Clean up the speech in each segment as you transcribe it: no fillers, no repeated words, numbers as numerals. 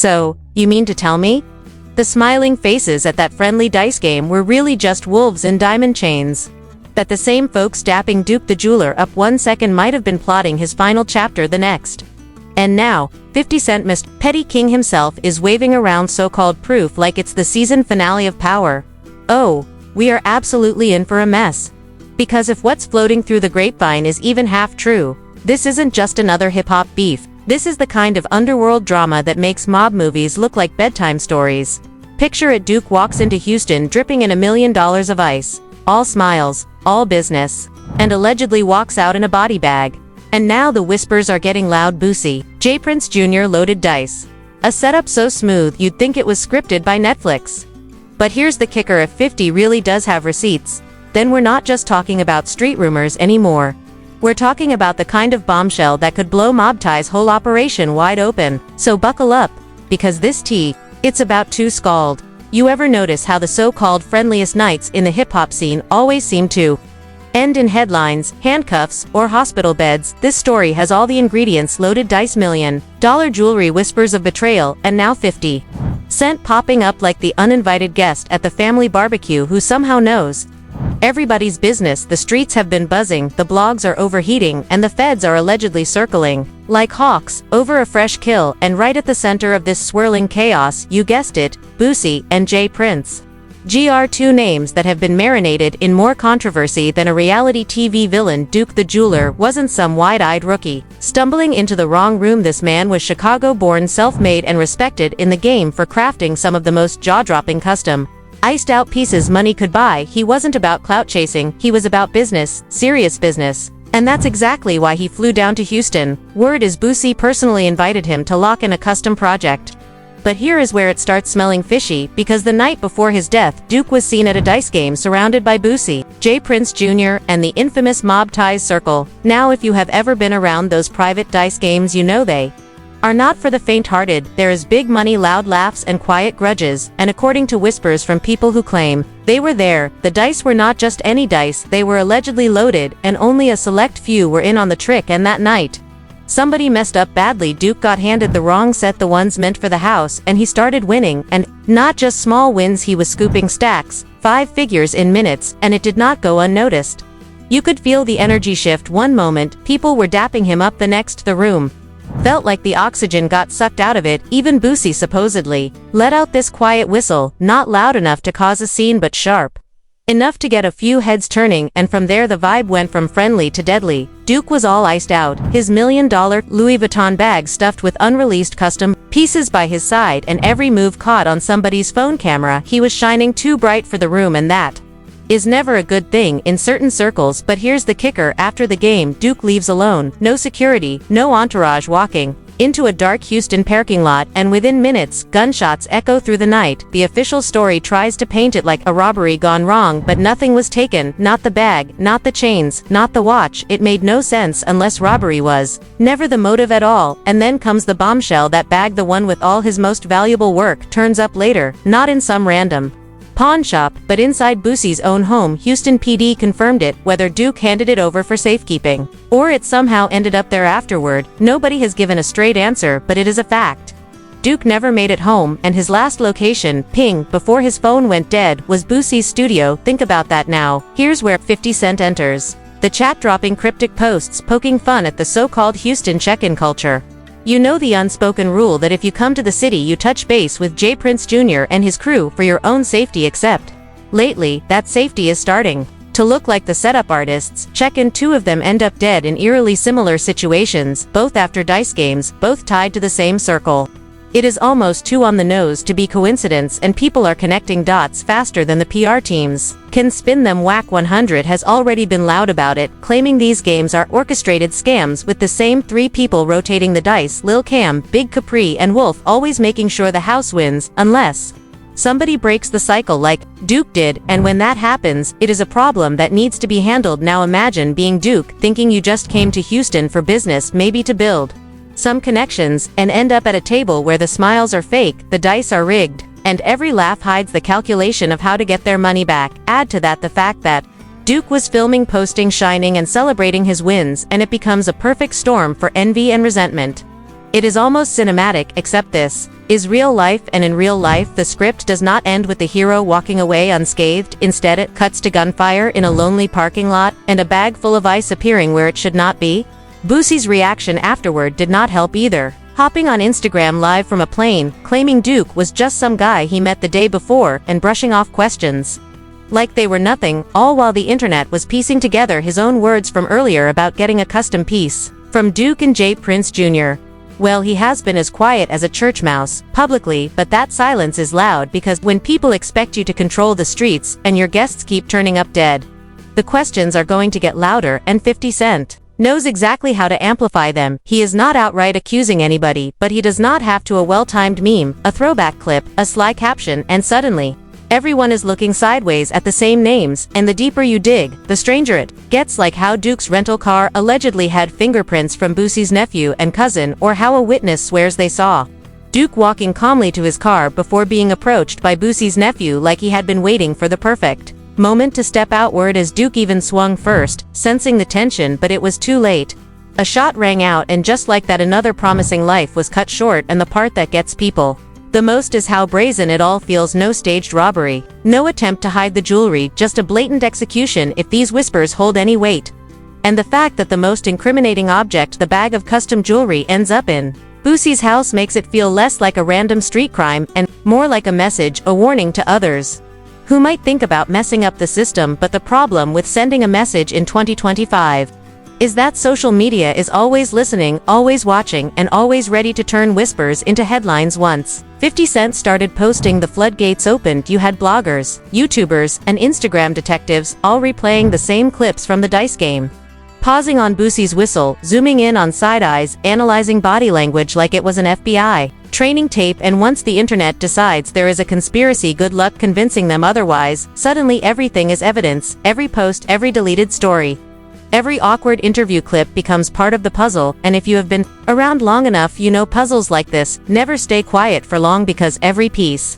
So, you mean to tell me? The smiling faces at that friendly dice game were really just wolves in diamond chains. That the same folks dapping Duke the jeweler up 1 second might have been plotting his final chapter the next. And now, 50 Cent Mr. Petty King himself is waving around so-called proof like it's the season finale of Power. Oh, we are absolutely in for a mess. Because if what's floating through the grapevine is even half true, this isn't just another hip-hop beef. This is the kind of underworld drama that makes mob movies look like bedtime stories. Picture it: Duke walks into Houston dripping in $1 million of ice, all smiles, all business, and allegedly walks out in a body bag. And now the whispers are getting loud. Boosie, J. Prince Jr. loaded dice. A setup so smooth you'd think it was scripted by Netflix. But here's the kicker: if 50 really does have receipts, then we're not just talking about street rumors anymore. We're talking about the kind of bombshell that could blow Mob Tie's whole operation wide open. So buckle up, because this tea, it's about to scald. You ever notice how the so-called friendliest nights in the hip-hop scene always seem to end in headlines, handcuffs, or hospital beds? This story has all the ingredients: loaded dice, $1 million jewelry, whispers of betrayal, and now 50 Cent popping up like the uninvited guest at the family barbecue who somehow knows everybody's business. The streets have been buzzing, the blogs are overheating, and the feds are allegedly circling like hawks over a fresh kill. And right at the center of this swirling chaos, you guessed it, Boosie and J. Prince. Two names that have been marinated in more controversy than a reality TV villain. Duke the jeweler wasn't some wide-eyed rookie stumbling into the wrong room. This man was Chicago-born, self-made, and respected in the game for crafting some of the most jaw-dropping custom iced-out pieces money could buy. He wasn't about clout chasing, he was about business, serious business. And that's exactly why he flew down to Houston. Word is Boosie personally invited him to lock in a custom project. But here is where it starts smelling fishy, because the night before his death, Duke was seen at a dice game surrounded by Boosie, J. Prince Jr., and the infamous Mob Ties circle. Now, if you have ever been around those private dice games, you know they are not for the faint-hearted. There is big money, loud laughs, and quiet grudges, and according to whispers from people who claim they were there, the dice were not just any dice, they were allegedly loaded, and only a select few were in on the trick. And that night, somebody messed up badly. Duke got handed the wrong set, the ones meant for the house, and he started winning, and not just small wins, he was scooping stacks, 5 figures in minutes, and it did not go unnoticed. You could feel the energy shift. One moment, people were dapping him up, the next, the room felt like the oxygen got sucked out of it. Even Boosie supposedly let out this quiet whistle, not loud enough to cause a scene, but sharp enough to get a few heads turning, and from there the vibe went from friendly to deadly. Duke was all iced out, his $1 million Louis Vuitton bag stuffed with unreleased custom pieces by his side, and every move caught on somebody's phone camera. He was shining too bright for the room, and that is never a good thing in certain circles. But here's the kicker: after the game, Duke leaves alone, no security, no entourage, walking into a dark Houston parking lot, and within minutes, gunshots echo through the night. The official story tries to paint it like a robbery gone wrong, but nothing was taken, not the bag, not the chains, not the watch. It made no sense unless robbery was never the motive at all. And then comes the bombshell: that bag, the one with all his most valuable work, turns up later, not in some random pawn shop, but inside Boosie's own home. Houston PD confirmed it. Whether Duke handed it over for safekeeping, or it somehow ended up there afterward, nobody has given a straight answer, but it is a fact. Duke never made it home, and his last location, ping, before his phone went dead, was Boosie's studio. Think about that now. Here's where 50 Cent enters the chat, dropping cryptic posts, poking fun at the so-called Houston check-in culture. You know the unspoken rule that if you come to the city, you touch base with J. Prince Jr. and his crew for your own safety, except lately, that safety is starting to look like the setup artists. Check-in, 2 of them end up dead in eerily similar situations, both after dice games, both tied to the same circle. It is almost too on the nose to be coincidence, and people are connecting dots faster than the PR teams can spin them. Whack 100 has already been loud about it, claiming these games are orchestrated scams with the same 3 people rotating the dice: Lil Cam, Big Capri, and Wolf, always making sure the house wins, unless somebody breaks the cycle like Duke did. And when that happens, it is a problem that needs to be handled. Now imagine being Duke, thinking you just came to Houston for business, maybe to build some connections, and end up at a table where the smiles are fake, the dice are rigged, and every laugh hides the calculation of how to get their money back. Add to that the fact that Duke was filming, posting, shining, and celebrating his wins, and it becomes a perfect storm for envy and resentment. It is almost cinematic, except this is real life, and in real life the script does not end with the hero walking away unscathed. Instead it cuts to gunfire in a lonely parking lot, and a bag full of ice appearing where it should not be. Boosie's reaction afterward did not help either, hopping on Instagram live from a plane, claiming Duke was just some guy he met the day before, and brushing off questions like they were nothing, all while the internet was piecing together his own words from earlier about getting a custom piece from Duke and J. Prince Jr. Well, he has been as quiet as a church mouse, publicly, but that silence is loud because when people expect you to control the streets, and your guests keep turning up dead, the questions are going to get louder, and 50 Cent knows exactly how to amplify them. He is not outright accusing anybody, but he does not have to a well-timed meme, a throwback clip, a sly caption, and suddenly everyone is looking sideways at the same names, and the deeper you dig, the stranger it gets, like how Duke's rental car allegedly had fingerprints from Boosie's nephew and cousin, or how a witness swears they saw Duke walking calmly to his car before being approached by Boosie's nephew like he had been waiting for the perfect moment to step outward as Duke even swung first, sensing the tension, but it was too late. A shot rang out, and just like that another promising life was cut short, and the part that gets people the most is how brazen it all feels. No staged robbery, no attempt to hide the jewelry, just a blatant execution if these whispers hold any weight. And the fact that the most incriminating object, the bag of custom jewelry, ends up in Boosie's house makes it feel less like a random street crime, and more like a message, a warning to others who might think about messing up the system. But the problem with sending a message in 2025 is that social media is always listening, always watching, and always ready to turn whispers into headlines. Once 50 Cent started posting, the floodgates opened. You had bloggers, YouTubers, and Instagram detectives all replaying the same clips from the dice game, pausing on Boosie's whistle, zooming in on side eyes, analyzing body language like it was an FBI training tape. And once the internet decides there is a conspiracy, good luck convincing them otherwise. Suddenly everything is evidence, every post, every deleted story, every awkward interview clip becomes part of the puzzle. And if you have been around long enough, you know puzzles like this never stay quiet for long, because every piece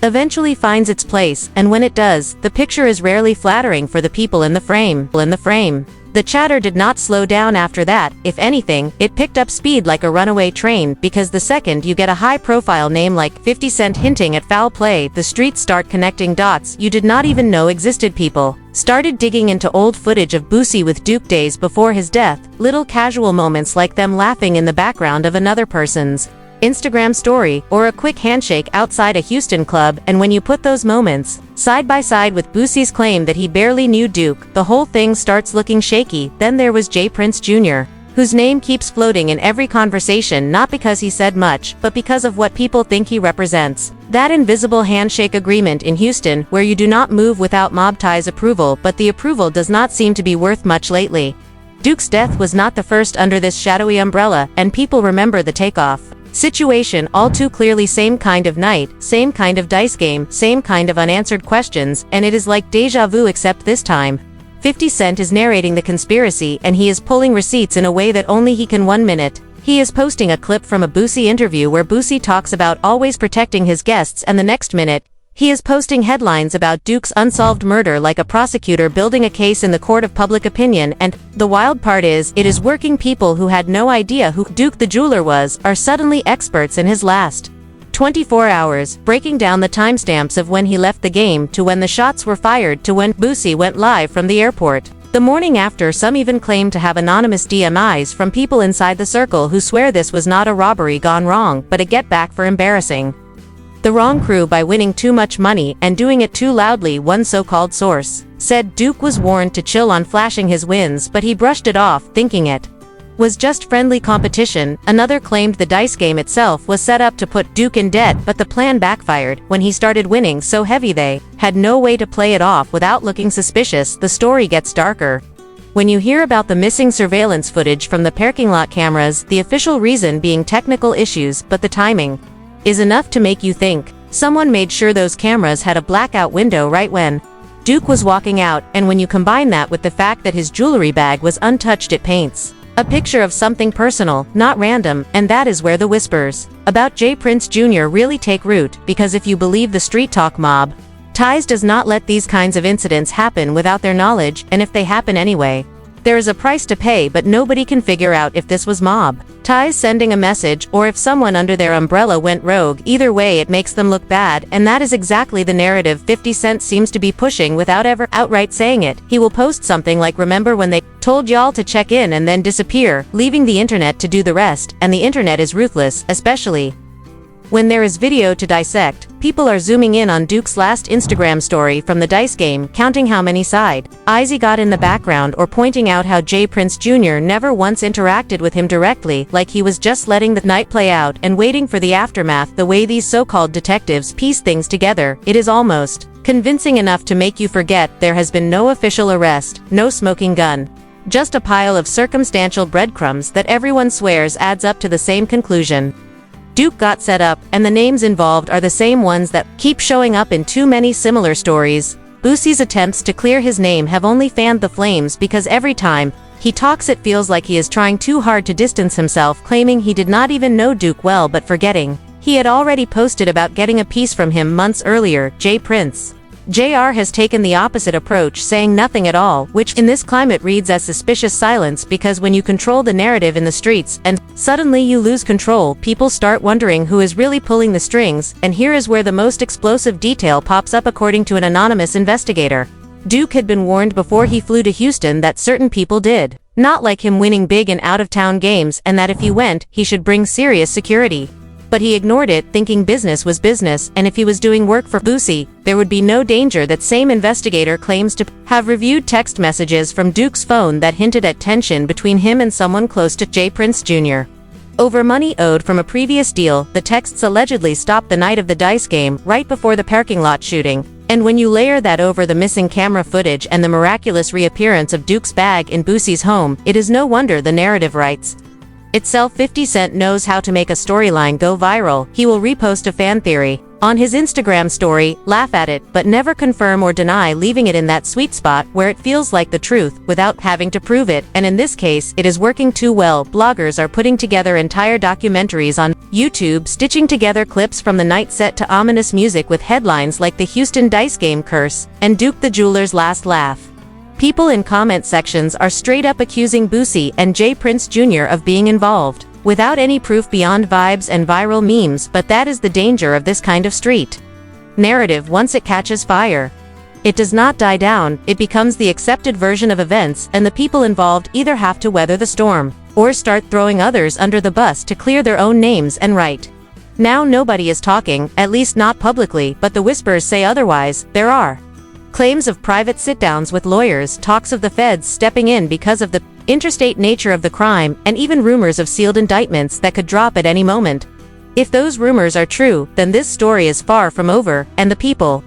eventually finds its place, and when it does, the picture is rarely flattering for the people in the frame. The chatter did not slow down after that. If anything, it picked up speed like a runaway train, because the second you get a high-profile name like 50 Cent hinting at foul play, the streets start connecting dots you did not even know existed. People started digging into old footage of Boosie with Duke days before his death, little casual moments like them laughing in the background of another person's Instagram story, or a quick handshake outside a Houston club. And when you put those moments side by side with Boosie's claim that he barely knew Duke, the whole thing starts looking shaky. Then there was J. Prince Jr., whose name keeps floating in every conversation, not because he said much, but because of what people think he represents. That invisible handshake agreement in Houston, where you do not move without Mob Tie's approval, but the approval does not seem to be worth much lately. Duke's death was not the first under this shadowy umbrella, and people remember the takeoff situation all too clearly. Same kind of night, same kind of dice game, same kind of unanswered questions, and it is like deja vu, except this time 50 Cent is narrating the conspiracy, and he is pulling receipts in a way that only he can. 1 minute, he is posting a clip from a Boosie interview where Boosie talks about always protecting his guests, and the next minute, he is posting headlines about Duke's unsolved murder like a prosecutor building a case in the court of public opinion. And the wild part is, it is working people who had no idea who Duke the jeweler was are suddenly experts in his last 24 hours, breaking down the timestamps of when he left the game, to when the shots were fired, to when Boosie went live from the airport the morning after. Some even claim to have anonymous DMIs from people inside the circle who swear this was not a robbery gone wrong, but a get back for embarrassing the wrong crew by winning too much money and doing it too loudly. One so-called source said Duke was warned to chill on flashing his wins, but he brushed it off, thinking it was just friendly competition. Another claimed the dice game itself was set up to put Duke in debt, but the plan backfired when he started winning so heavy they had no way to play it off without looking suspicious. The story gets darker when you hear about the missing surveillance footage from the parking lot cameras, the official reason being technical issues, but the timing is enough to make you think someone made sure those cameras had a blackout window right when Duke was walking out. And when you combine that with the fact that his jewelry bag was untouched, it paints a picture of something personal, not random. And that is where the whispers about J. Prince Jr. really take root, because if you believe the street talk, Mob Ties does not let these kinds of incidents happen without their knowledge, and if they happen anyway, There is a price to pay, but nobody can figure out if this was mob ties sending a message or if someone under their umbrella went rogue. Either way, it makes them look bad, and that is exactly the narrative 50 Cent seems to be pushing without ever outright saying it. He will post something like, "Remember when they told y'all to check in," and then disappear, leaving the internet to do the rest, and the internet is ruthless, especially when there is video to dissect. People are zooming in on Duke's last Instagram story from the dice game, counting how many side eyes he got in the background, or pointing out how J. Prince Jr. never once interacted with him directly, like he was just letting the night play out and waiting for the aftermath. The way these so-called detectives piece things together, it is almost convincing enough to make you forget there has been no official arrest, no smoking gun. Just a pile of circumstantial breadcrumbs that everyone swears adds up to the same conclusion. Duke got set up, and the names involved are the same ones that keep showing up in too many similar stories. Boosie's attempts to clear his name have only fanned the flames, because every time he talks it feels like he is trying too hard to distance himself, claiming he did not even know Duke well, but forgetting he had already posted about getting a piece from him months earlier. J. Prince Jr. has taken the opposite approach, saying nothing at all, which in this climate reads as suspicious silence, because when you control the narrative in the streets and suddenly you lose control, people start wondering who is really pulling the strings. And here is where the most explosive detail pops up. According to an anonymous investigator, Duke had been warned before he flew to Houston that certain people did not like him winning big in out-of-town games, and that if he went, he should bring serious security. But he ignored it, thinking business was business, and if he was doing work for Boosie, there would be no danger. That same investigator claims to have reviewed text messages from Duke's phone that hinted at tension between him and someone close to J. Prince Jr. over money owed from a previous deal. The texts allegedly stopped the night of the dice game, right before the parking lot shooting. And when you layer that over the missing camera footage and the miraculous reappearance of Duke's bag in Boosie's home, it is no wonder the narrative writes itself. 50 Cent knows how to make a storyline go viral. He will repost a fan theory on his Instagram story, laugh at it, but never confirm or deny, leaving it in that sweet spot where it feels like the truth without having to prove it. And in this case, it is working too well. Bloggers are putting together entire documentaries on YouTube, stitching together clips from the night set to ominous music with headlines like "The Houston Dice Game Curse" and "Duke the Jeweler's Last Laugh." People in comment sections are straight up accusing Boosie and J. Prince Jr. of being involved, without any proof beyond vibes and viral memes. But that is the danger of this kind of street narrative. Once it catches fire, it does not die down. It becomes the accepted version of events, and the people involved either have to weather the storm, or start throwing others under the bus to clear their own names. And right now nobody is talking, at least not publicly, but the whispers say otherwise. There are claims of private sit-downs with lawyers, talks of the feds stepping in because of the interstate nature of the crime, and even rumors of sealed indictments that could drop at any moment. If those rumors are true, then this story is far from over, and the people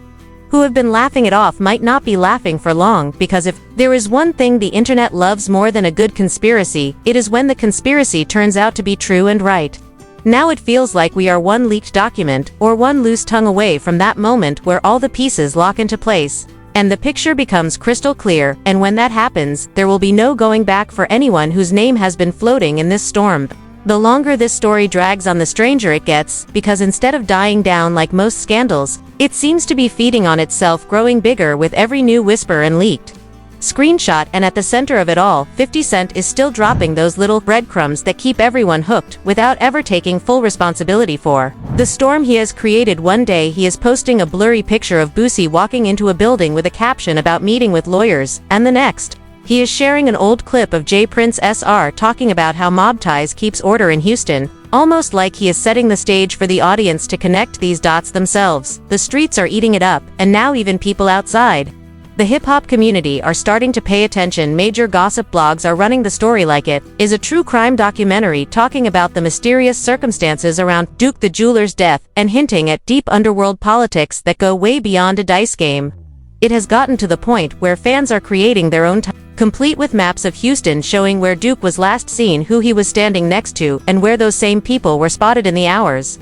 who have been laughing it off might not be laughing for long, because if there is one thing the internet loves more than a good conspiracy, it is when the conspiracy turns out to be true and right. Now it feels like we are one leaked document, or one loose tongue away from that moment where all the pieces lock into place, and the picture becomes crystal clear. And when that happens, there will be no going back for anyone whose name has been floating in this storm. The longer this story drags on, the stranger it gets, because instead of dying down like most scandals, it seems to be feeding on itself, growing bigger with every new whisper and leaked screenshot. And at the center of it all, 50 Cent is still dropping those little breadcrumbs that keep everyone hooked, without ever taking full responsibility for the storm he has created. One day he is posting a blurry picture of Boosie walking into a building with a caption about meeting with lawyers, and the next, he is sharing an old clip of J. Prince Sr. talking about how mob ties keeps order in Houston, almost like he is setting the stage for the audience to connect these dots themselves. The streets are eating it up, and now even people outside the hip-hop community are starting to pay attention. Major gossip blogs are running the story like it is a true crime documentary, talking about the mysterious circumstances around Duke the Jeweler's death, and hinting at deep underworld politics that go way beyond a dice game. It has gotten to the point where fans are creating their own complete with maps of Houston showing where Duke was last seen, who he was standing next to, and where those same people were spotted in the hours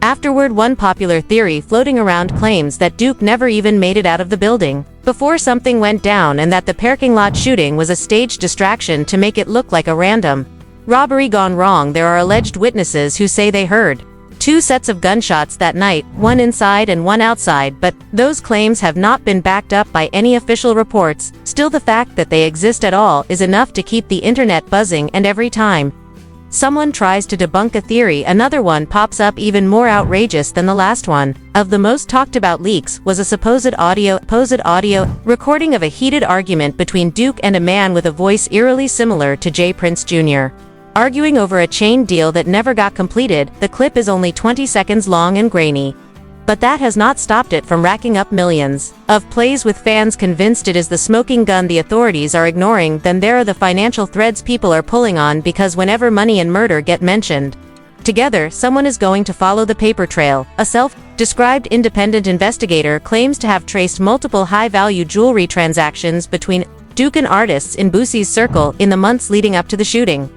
afterward. One popular theory floating around claims that Duke never even made it out of the building before something went down, and that the parking lot shooting was a staged distraction to make it look like a random robbery gone wrong. There are alleged witnesses who say they heard 2 sets of gunshots that night, one inside and one outside, but those claims have not been backed up by any official reports. Still, the fact that they exist at all is enough to keep the internet buzzing, and every time someone tries to debunk a theory, another one pops up even more outrageous than the last one. Of the most talked about leaks was a supposed audio recording of a heated argument between Duke and a man with a voice eerily similar to J. Prince Jr. arguing over a chain deal that never got completed. The clip is only 20 seconds long and grainy, but that has not stopped it from racking up millions of plays, with fans convinced it is the smoking gun the authorities are ignoring. Then there are the financial threads people are pulling on, because whenever money and murder get mentioned together, someone is going to follow the paper trail. A self-described independent investigator claims to have traced multiple high-value jewelry transactions between Duke and artists in Boosie's circle in the months leading up to the shooting.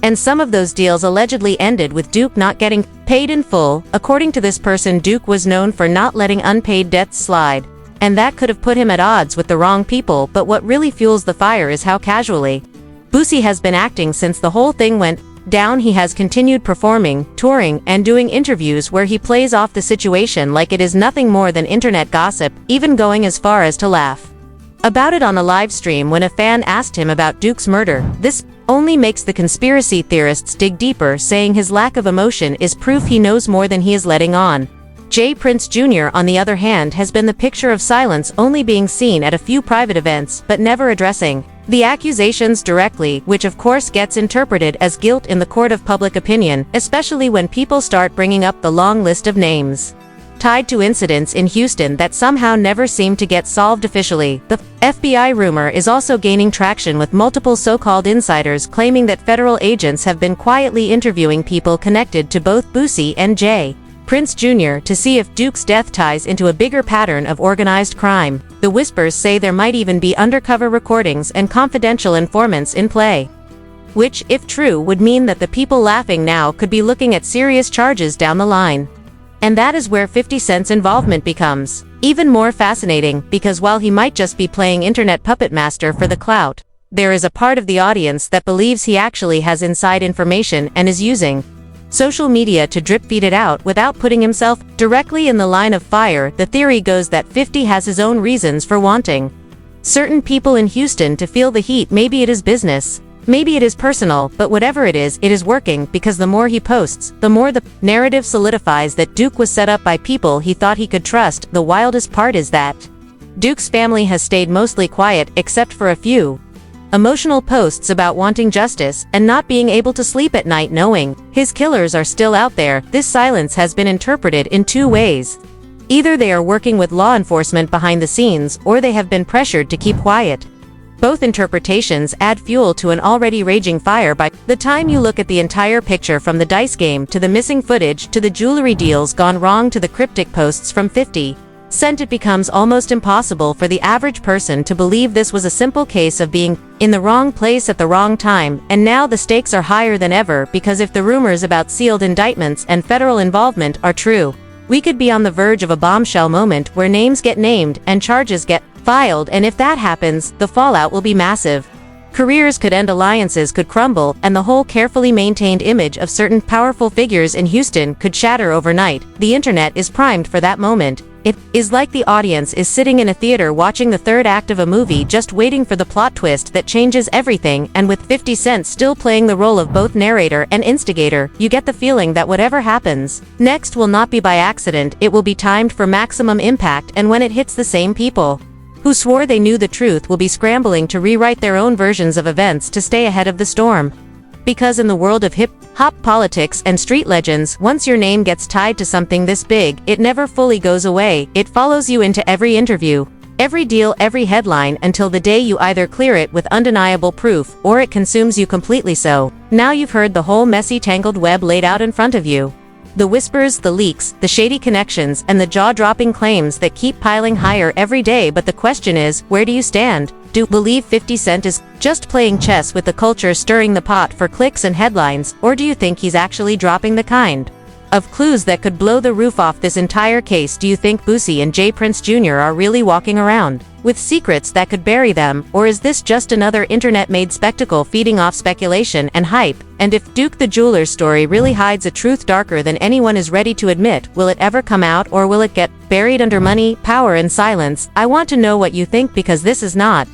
And some of those deals allegedly ended with Duke not getting paid in full. According to this person, Duke was known for not letting unpaid debts slide, and that could have put him at odds with the wrong people. But what really fuels the fire is how casually Boosie has been acting since the whole thing went down. He has continued performing, touring, and doing interviews where he plays off the situation like it is nothing more than internet gossip, even going as far as to laugh about it on a live stream when a fan asked him about Duke's murder. This only makes the conspiracy theorists dig deeper, saying his lack of emotion is proof he knows more than he is letting on. J. Prince Jr., on the other hand, has been the picture of silence, only being seen at a few private events but never addressing the accusations directly, which of course gets interpreted as guilt in the court of public opinion, especially when people start bringing up the long list of names tied to incidents in Houston that somehow never seem to get solved officially. The FBI rumor is also gaining traction, with multiple so-called insiders claiming that federal agents have been quietly interviewing people connected to both Boosie and J. Prince Jr. to see if Duke's death ties into a bigger pattern of organized crime. The whispers say there might even be undercover recordings and confidential informants in play, which, if true, would mean that the people laughing now could be looking at serious charges down the line. And that is where 50 Cent's involvement becomes even more fascinating, because while he might just be playing internet puppet master for the clout, there is a part of the audience that believes he actually has inside information and is using social media to drip feed it out without putting himself directly in the line of fire. The theory goes that 50 has his own reasons for wanting certain people in Houston to feel the heat. Maybe it is business, maybe it is personal, but whatever it is working, because the more he posts, the more the narrative solidifies that Duke was set up by people he thought he could trust. The wildest part is that Duke's family has stayed mostly quiet, except for a few emotional posts about wanting justice and not being able to sleep at night knowing his killers are still out there. This silence has been interpreted in two ways. Either they are working with law enforcement behind the scenes, or they have been pressured to keep quiet. Both interpretations add fuel to an already raging fire. By the time you look at the entire picture, from the dice game to the missing footage to the jewelry deals gone wrong to the cryptic posts from 50 Cent, it becomes almost impossible for the average person to believe this was a simple case of being in the wrong place at the wrong time. And now the stakes are higher than ever, because if the rumors about sealed indictments and federal involvement are true, we could be on the verge of a bombshell moment where names get named and charges get filed. And if that happens, the fallout will be massive. Careers could end, alliances could crumble, and the whole carefully maintained image of certain powerful figures in Houston could shatter overnight. The internet is primed for that moment. It is like the audience is sitting in a theater watching the third act of a movie, just waiting for the plot twist that changes everything. And with 50 Cent still playing the role of both narrator and instigator, you get the feeling that whatever happens next will not be by accident. It will be timed for maximum impact, and when it hits, the same people who swore they knew the truth will be scrambling to rewrite their own versions of events to stay ahead of the storm. Because in the world of hip-hop politics and street legends, once your name gets tied to something this big, it never fully goes away. It follows you into every interview, every deal, every headline, until the day you either clear it with undeniable proof, or it consumes you completely. So now you've heard the whole messy, tangled web laid out in front of you. The whispers, the leaks, the shady connections, and the jaw-dropping claims that keep piling higher every day. But the question is, where do you stand? Do you believe 50 Cent is just playing chess with the culture, stirring the pot for clicks and headlines, or do you think he's actually dropping the kind of clues that could blow the roof off this entire case. Do you think Boosie and J Prince Jr. are really walking around with secrets that could bury them, or is this just another internet-made spectacle feeding off speculation and hype? And if Duke the Jeweler's story really hides a truth darker than anyone is ready to admit, will it ever come out, or will it get buried under money, power, and silence? I want to know what you think, because this is not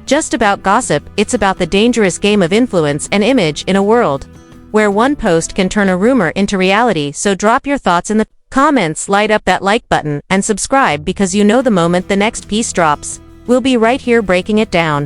just about gossip, it's about the dangerous game of influence and image in a world where one post can turn a rumor into reality. So drop your thoughts in the comments, light up that like button, and subscribe, because you know the moment the next piece drops, we'll be right here breaking it down.